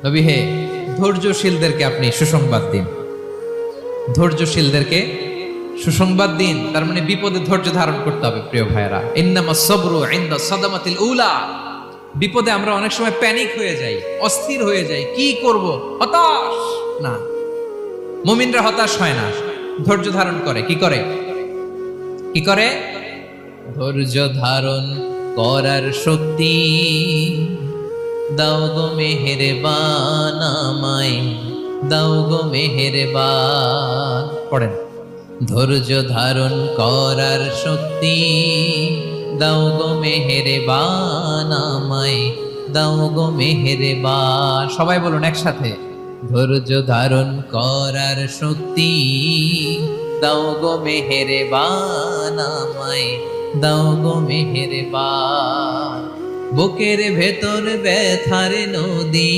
নবী হে, ধৈর্যশীলদেরকে আপনি সুসংবাদ দিন। ধৈর্যশীলদেরকে সুসংবাদ দিন, তার মানে বিপদে ধৈর্য ধারণ করতে হবে। প্রিয় ভাইয়েরা, ইন্নামাস সাবরু ইনদা সাদামাতিল উলা। বিপদে আমরা অনেক সময় প্যানিক হয়ে যাই, অস্থির হয়ে যাই, কি করব, হতাশ। না, মুমিনরা হতাশ হয় না, ধৈর্য ধারণ করে। কি করে? কি করে? ধৈর্য ধারণ করার শক্তি দাও গো মেহেরবান আমায়, দাও গো মেহেরবান। পড়েন, ধৈর্য ধারণ করার শক্তি দাও গো মেহেরবান আমায়, দাও গো মেহেরবান। সবাই বলুন একসাথে, ধৈর্য ধারণ করার শক্তি দাও গো মেহেরবান আমায়, দাও গো মেহেরবান। বুকের ভেতর ব্যথার নদী